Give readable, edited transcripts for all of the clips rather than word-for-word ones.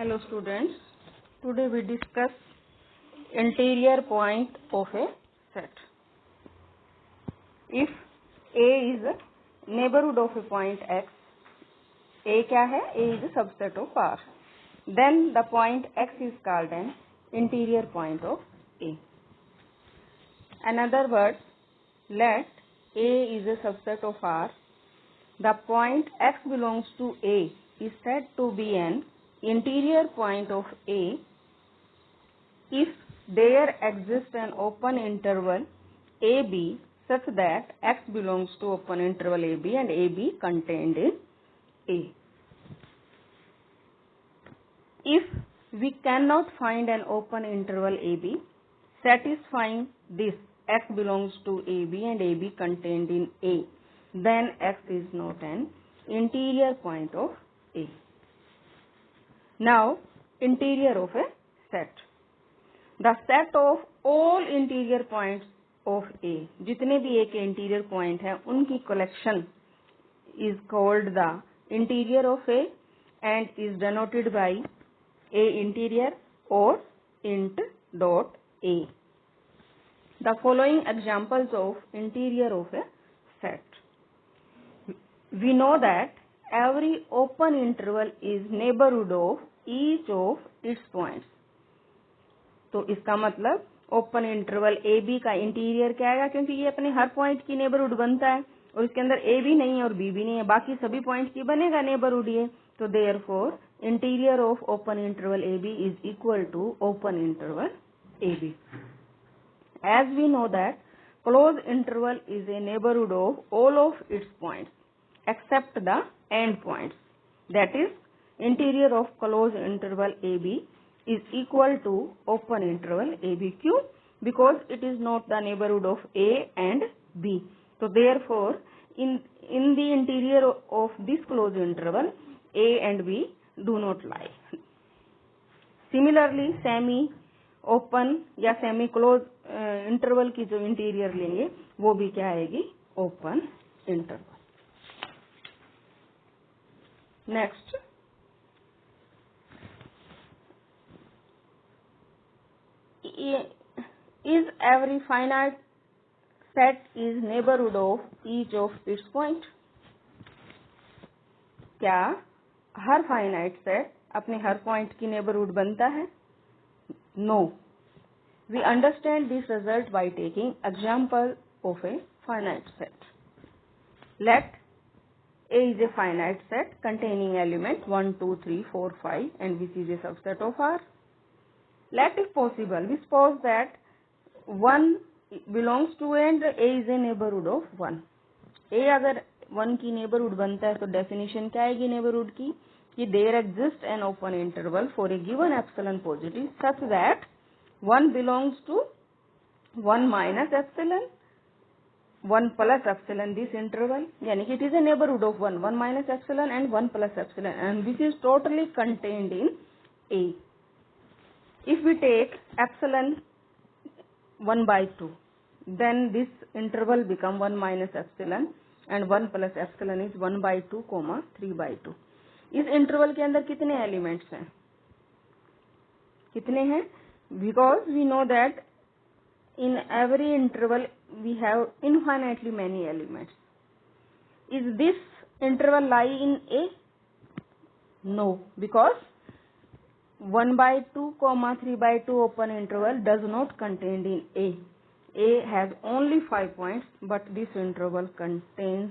Hello students, today we discuss interior point of a set. If A is a neighborhood of a point X, A क्या है? A is a subset of R. Then the point X is called an interior point of A. In other words, let A is a subset of R. The point X belongs to A is said to be an interior point of A if there exists an open interval AB such that X belongs to open interval AB and AB contained in A. If we cannot find an open interval AB satisfying this X belongs to AB and AB contained in A, then X is not an interior point of A. Now, interior of a set. The set of all interior points of A, जितने भी A के interior point हैं, उनकी collection is called the interior of A and is denoted by A interior or int dot A. The following examples of interior of a set. We know that every open interval is neighborhood of each of its points. तो इसका मतलब open interval A B का interior क्या आएगा, क्योंकि ये अपने हर point की नेबरहुड बनता है और इसके अंदर ए भी नहीं है और बी भी नहीं है, बाकी सभी पॉइंट की बनेगा नेबरहुड ये. तो therefore interior of open interval A B is equal to open interval A B. As we know that close interval is a neighbourhood of all of its points except the end points. That is interior of close interval A B is equal to open interval AB. Q? Because it is not the neighborhood of A and B. So therefore, in the interior of this closed interval, A and B do not lie. Similarly, semi open या semi closed interval की जो interior लेंगे, वो भी क्या आएगी? Open interval. Next. Is every finite set is neighborhood of each of its point? क्या हर finite set अपने हर पॉइंट की नेबरहुड बनता है? No. We understand this result by taking example of a finite set. Let A is a finite set containing element 1, 2, 3, 4, 5 and which is a subset of R. Let if possible, we suppose that 1 belongs to A and A is a neighborhood of 1. A अगर 1 की neighborhood बनता है तो definition क्या आएगी neighborhood की? कि there exists an open interval for a given epsilon positive such that 1 belongs to 1 minus epsilon, 1 plus epsilon this interval. यानी कि it is a neighborhood of 1, 1 minus epsilon and 1 plus epsilon, and this is totally contained in A. If we take epsilon 1 by 2, then this interval become 1 minus epsilon and 1 plus epsilon is 1 by 2, 3 by 2. इस interval के अंदर कितने elements हैं? कितने हैं? Because we know that in every interval we have infinitely many elements. Is this interval lie in A? No, because 1 by 2, 3 by 2 open interval does not contain in A. A has only 5 points, but this interval contains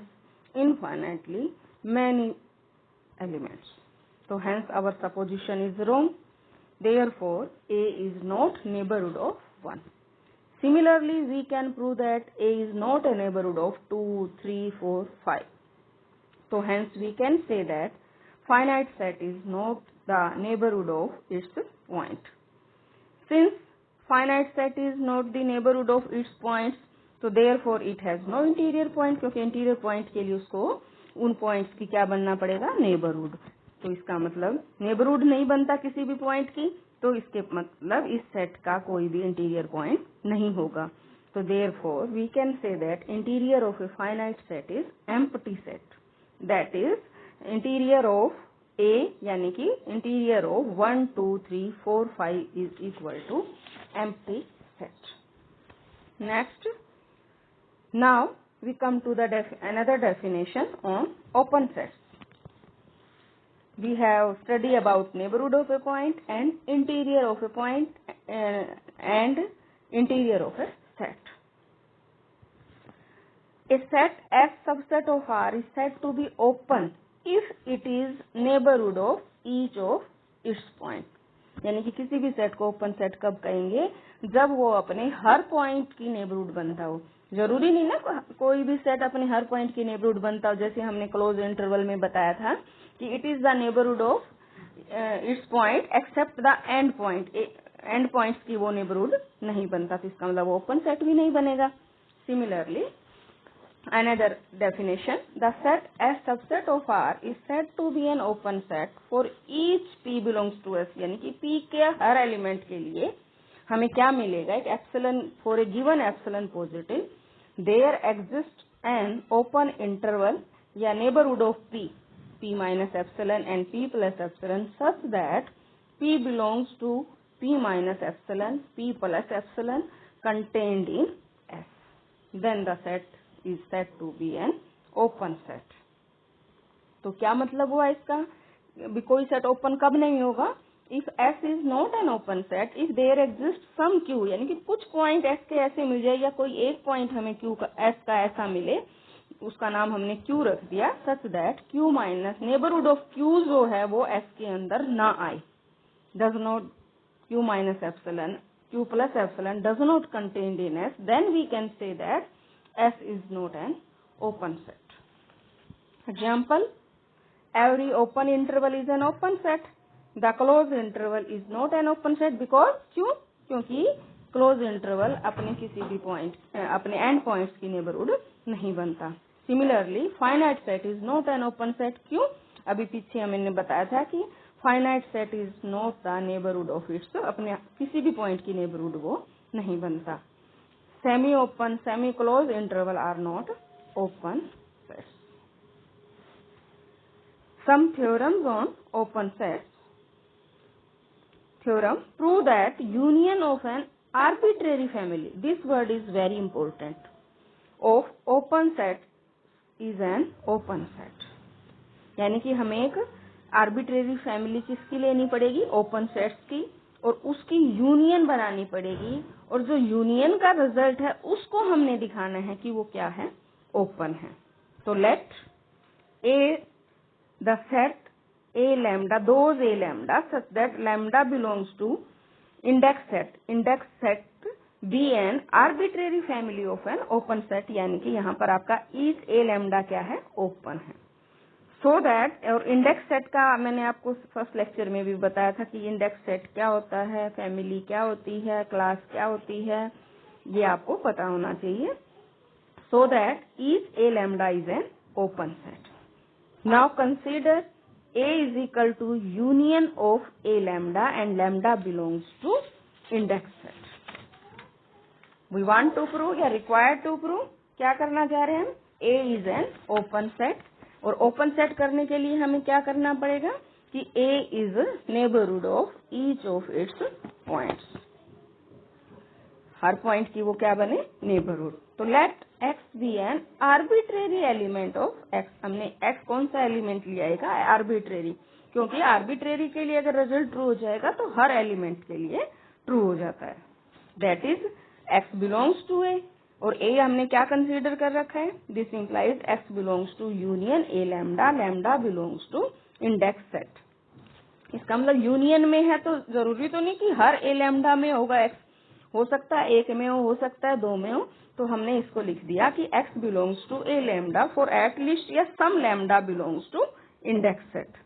infinitely many elements. So hence our supposition is wrong. Therefore, A is not neighborhood of 1. Similarly, we can prove that A is not a neighborhood of 2, 3, 4, 5. So hence we can say that finite set is not the neighborhood of its point. Since finite set is not the neighborhood of its points, so therefore it has no interior point, क्योंकि interior point के लिए उसको उन points की क्या बनना पड़ेगा? neighborhood. तो इसका मतलब neighborhood नहीं बनता किसी भी point की, तो इसके मतलब इस set का कोई भी interior point नहीं होगा. So therefore we can say that interior of a finite set is empty set. That is interior of A यानी कि interior of 1 2 3 4 5 is equal to empty set. Next, now we come to the another definition on open sets. We have studied about neighborhood of a point and interior of a point and interior of a set. A set S subset of R is said to be open if it is neighborhood of each of its point. यानी कि किसी भी set को open set कब कहेंगे, जब वो अपने हर पॉइंट की नेबरहुड बनता हो. जरूरी नहीं ना कोई भी सेट अपने हर पॉइंट की नेबरहुड बनता हो. जैसे हमने क्लोज इंटरवल में बताया था कि it is the neighbourhood of its point accept the and point. And points की वो नेबरहुड नहीं बनता, तो इसका मतलब ओपन सेट भी नहीं बनेगा. Similarly another definition, the set S subset of R is said to be an open set for each P belongs to S. यानी कि P के हर एलिमेंट के लिए हमें क्या मिलेगा, एक epsilon for a given epsilon positive there exist an open interval या neighbourhood of P, P minus epsilon and P plus epsilon such that P belongs to P minus epsilon, P plus epsilon contained in S. Then the set is said to be an open set. तो क्या मतलब हुआ इसका, कोई set open कब नहीं होगा, if S is not an open set, if there exists some Q, यानी कि कुछ पॉइंट S के ऐसे मिल जाए या कोई एक पॉइंट हमें Q का S का ऐसा मिले, उसका नाम हमने Q रख दिया, such that Q minus neighbourhood of Q जो है वो S के अंदर ना आए. does not Q minus epsilon, Q plus epsilon does not contained in S, then we can say that S is not an open set. Example, every open interval is an open set. The closed interval is not an open set because क्यों, क्योंकि closed interval अपने किसी भी point अपने and points की neighbourhood नहीं बनता. Similarly, finite set is not an open set. क्यों, अभी पीछे हमने बताया था कि finite set is not the neighborhood of its, अपने किसी भी पॉइंट की नेबरहुड वो नहीं बनता. Semi-open, semi-closed interval are not open sets. Some theorems on open sets. Theorem, prove that union of an arbitrary family, this word is very important, of open set is an open set. यानी कि हमें एक arbitrary family किसकी लेनी पड़ेगी, open sets की, और उसकी यूनियन बनानी पड़ेगी, और जो यूनियन का रिजल्ट है उसको हमने दिखाना है कि वो क्या है, ओपन है. तो let A the set A lambda, those A lambda such that lambda belongs to index set be an arbitrary family of an open set. यानी कि यहाँ पर आपका ईच ए लैम्डा क्या है, ओपन है. सो दैट, और इंडेक्स सेट का मैंने आपको फर्स्ट लेक्चर में भी बताया था कि इंडेक्स सेट क्या होता है, फैमिली क्या होती है, क्लास क्या होती है, ये आपको पता होना चाहिए. So that each A lambda is an open set. Now consider A is equal to union of A lambda and lambda belongs to index set. We want to prove या रिक्वायर्ड टू प्रूव, क्या करना चाह रहे हैं हम, A is an open set. और open set करने के लिए हमें क्या करना पड़ेगा कि A is neighbourhood of each of its points, हर पॉइंट की वो क्या बने, नेबरहुड. तो let X be an arbitrary element of X. हमने X कौन सा एलिमेंट लिया है, आर्बिट्रेरी, क्योंकि आर्बिट्रेरी के लिए अगर रिजल्ट ट्रू हो जाएगा तो हर एलिमेंट के लिए ट्रू हो जाता है. That is X belongs to A, और A हमने क्या कंसीडर कर रखा है, this implies X belongs to union A lambda, lambda belongs to index set. इसका मतलब यूनियन में है तो जरूरी तो नहीं कि हर ए लैम्डा में होगा X, हो सकता है एक में हो सकता है दो में हो. तो हमने इसको लिख दिया कि X belongs to a lambda for at least या some lambda belongs to index set.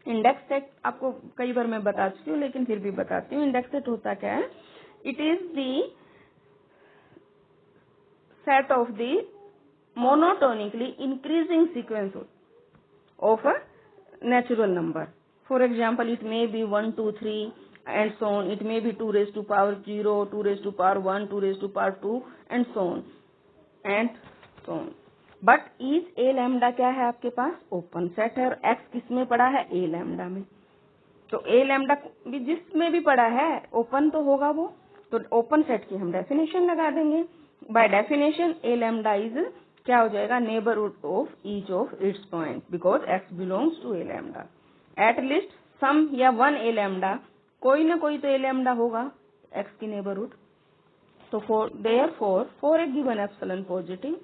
Index set आपको कई बार मैं बता चुकी हूँ लेकिन फिर भी बताती हूँ. इंडेक्स सेट होता क्या है, it is the set of the monotonically increasing sequence of a natural number. For example, it may be 1, 2, 3 and so on. It may be 2 raised to power 0, 2 raised to power 1, 2 raised to power 2 and so on. And so on. But each A lambda क्या है आपके पास, open set है, और x किस में पड़ा है, ए lambda में। तो ए लैम्डा भी जिसमें भी पड़ा है ओपन तो होगा वो, तो ओपन सेट की हम डेफिनेशन लगा देंगे। By definition a lambda is क्या हो जाएगा, neighbourhood of each of its point, because x belongs to a lambda. At least some या वन ए लैम्डा, कोई ना कोई तो ए लैम्डा होगा एक्स की नेबरहुड। तो for a given epsilon positive,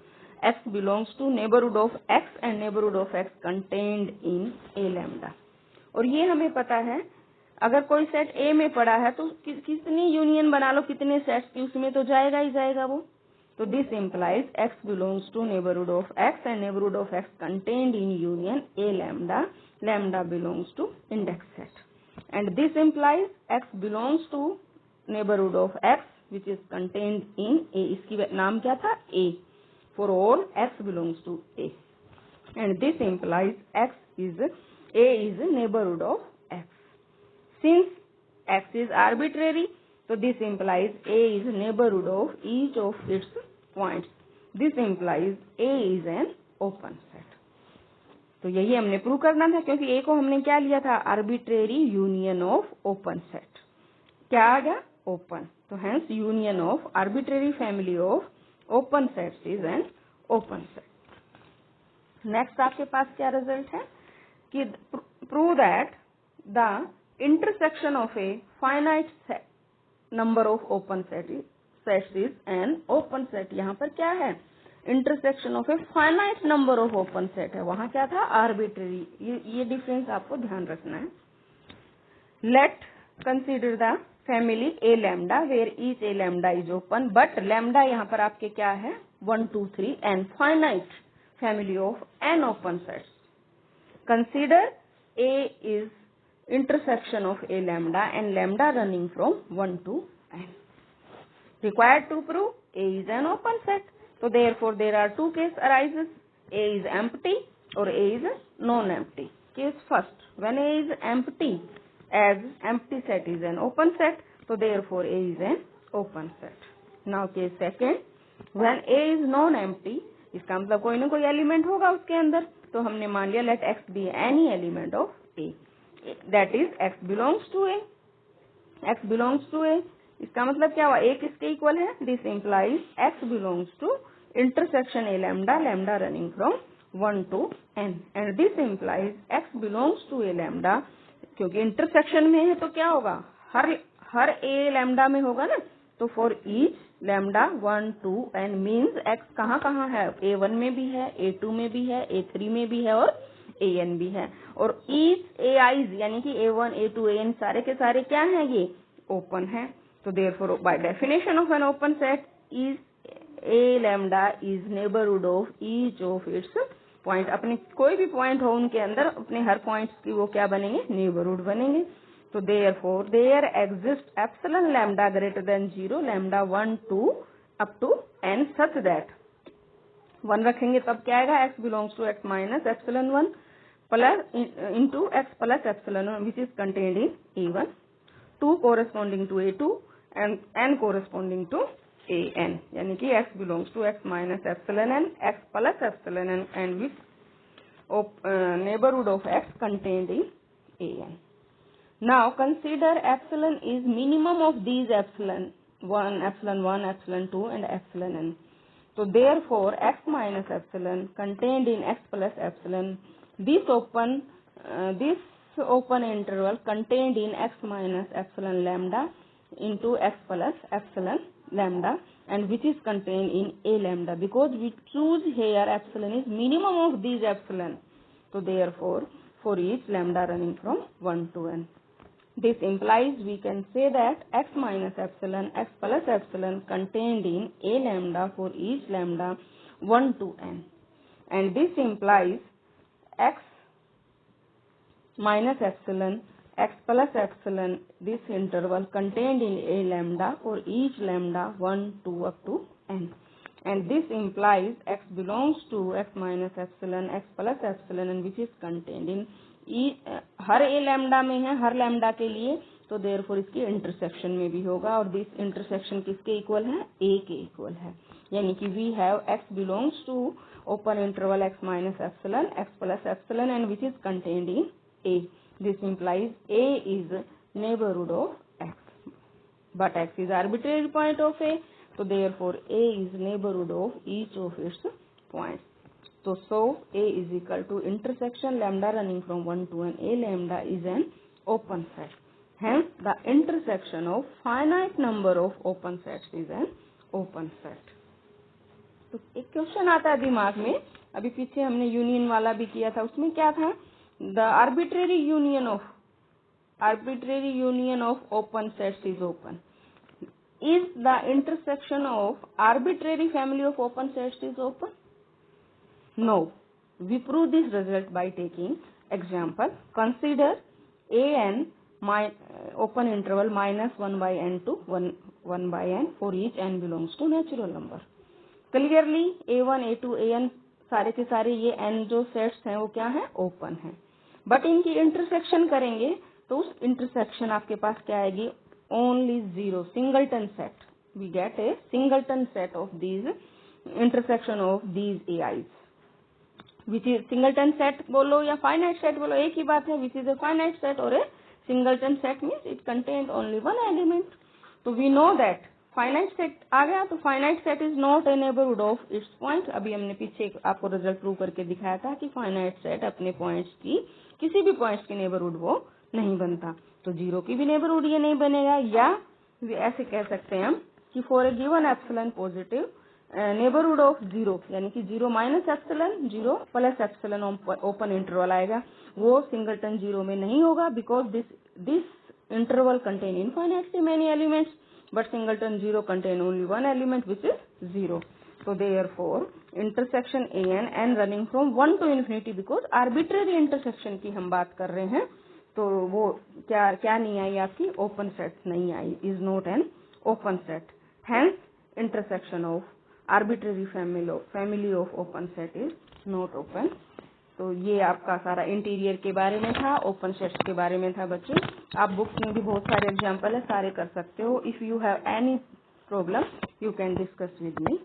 x belongs to neighborhood of x and neighborhood of x contained in a lambda। और ये हमें पता है, अगर कोई सेट A में पड़ा है तो कितनी यूनियन बना लो, कितने सेट्स की, उसमें तो जाएगा ही जाएगा वो। तो this implies x belongs to neighborhood of x and neighborhood of x contained in union A lambda, lambda belongs to index set, and this implies x belongs to neighborhood of x which is contained in A। इसकी नाम क्या था, A, for all x belongs to A, and this implies A is neighborhood of x। Since x is arbitrary, so this implies A is neighborhood of each of its points। This implies A is an open set। तो यही हमने prove करना था, क्योंकि A को हमने क्या लिया था, arbitrary union of open set. क्या आ गया, ओपन। तो hence union of arbitrary family of open sets is an open set. Next आपके पास क्या रिजल्ट है कि prove that the intersection of a finite number of open sets is an open set. यहाँ पर क्या है, intersection of a finite number of open set है, वहां क्या था, आर्बिट्रेरी। ये डिफरेंस आपको ध्यान रखना है। Let consider the family A lambda where each A lambda is open, but lambda यहाँ पर आपके क्या है, 1 2 3 n, finite family of an open sets. Consider A is intersection of a lambda and lambda running from 1 to n। Required to prove A is an open set, so therefore there are two cases arises, A is empty or A is non-empty। Case first, when A is empty, as empty set is an open set, so therefore A is an open set। Now case second, when A is non-empty, इसका मतलब कोई ना कोई element होगा उसके अंदर, तो हमने मान लिया let x be any element of A, that is x belongs to A। x belongs to A, इसका मतलब क्या हुआ, A किसके इक्वल है, this implies x belongs to intersection A lambda, lambda running from 1 to n, and this implies x belongs to A lambda, क्योंकि intersection में है तो क्या होगा, हर A लैम्डा में होगा ना, तो for each lambda 1 2 n means x कहाँ कहाँ है, A1 में भी है, A2 में भी है, A3 में भी है और an भी है, और ईच ai's यानी कि A1 A2 an सारे के सारे क्या हैं, ये ओपन है। तो therefore by definition of an open set is A lambda is neighborhood of each of its point। अपने कोई भी पॉइंट हो उनके अंदर अपने हर पॉइंट्स की वो क्या बनेंगे, नेबरहुड बनेंगे। तो therefore there exist epsilon lambda greater than 0, lambda 1 2 up to n such that 1 रखेंगे तब क्या आएगा, x belongs to x minus epsilon 1 plus into x plus epsilon 1 which is contained in A1, 2 corresponding to A2 and n corresponding to an, यानी कि x belongs to x minus epsilon n, x plus epsilon n, and with neighborhood of x contained in an। Now consider epsilon is minimum of these epsilon 1, epsilon 1, epsilon 2 and epsilon n। So therefore x minus epsilon contained in x plus epsilon, this open interval contained in x minus epsilon lambda into x plus epsilon lambda, and which is contained in A lambda, because we choose here epsilon is minimum of these epsilon, so therefore for each lambda running from 1 to n, this implies we can say that x minus epsilon, x plus epsilon contained in A lambda for each lambda 1 to n, and this implies x minus epsilon, x plus epsilon, this interval contained in A lambda for each lambda 1 2 up to n, and this implies x belongs to x minus epsilon, x plus epsilon, and which is contained in her A lambda में है, हर lambda के लिए, तो therefore इसकी intersection में भी होगा, और दिस इंटरसेक्शन किसके इक्वल है, A के इक्वल है, यानी कि we have x belongs to open interval x minus epsilon x plus epsilon and which is contained in A. This implies A is neighborhood of x, but x is arbitrary point of A, so therefore A is neighborhood of each of its points. So A is equal to intersection lambda running from 1 to n. A lambda is an open set. Hence, the intersection of finite number of open sets is an open set. तो एक question आता है दिमाग में, अभी पीछे हमने union वाला भी किया था, उसमें क्या था? The arbitrary union of open sets is open. Is the intersection of arbitrary family of open sets is open? No. We prove this result by taking example. Consider an open interval minus 1 by n to 1 by n for each n belongs to natural number. Clearly a1 a2 an सारे के सारे ये n जो sets हैं वो क्या है? Open है। बट इनकी इंटरसेक्शन करेंगे तो उस इंटरसेक्शन आपके पास क्या आएगी? Only zero, singleton set. We get a singleton set of these intersection of these AIs, which is singleton set बोलो या फाइनाइट सेट बोलो, एक ही बात है। Which is a finite set और a singleton set means it contained only one element. तो we know that finite set आ गया, तो finite set is not a neighbourhood of its point. अभी हमने पीछे आपको रिजल्ट प्रूव करके दिखाया था कि फाइनाइट सेट अपने पॉइंट्स की किसी भी पॉइंट्स की नेबरहुड वो नहीं बनता, तो जीरो की भी नेबरहुड ये नहीं बनेगा। या ऐसे कह सकते हैं हम कि for a given epsilon positive neighbourhood of zero, यानी कि zero minus epsilon, zero plus epsilon open interval आएगा, वो सिंगलटन जीरो में नहीं होगा, because this interval contain infinitely many elements, but singleton 0 contain only one element which is 0. So therefore intersection n running from 1 to infinity, because arbitrary intersection की हम बात कर रहे हैं, तो वो क्या नहीं आई आपकी? ओपन सेट नहीं आई, is not an open set. Hence intersection of arbitrary family of open set is not open. तो ये आपका सारा इंटीरियर के बारे में था, ओपन सेट्स के बारे में था बच्चों। आप बुक्स में भी बहुत सारे एग्जाम्पल है, सारे कर सकते हो। If you have any problem you can discuss with me.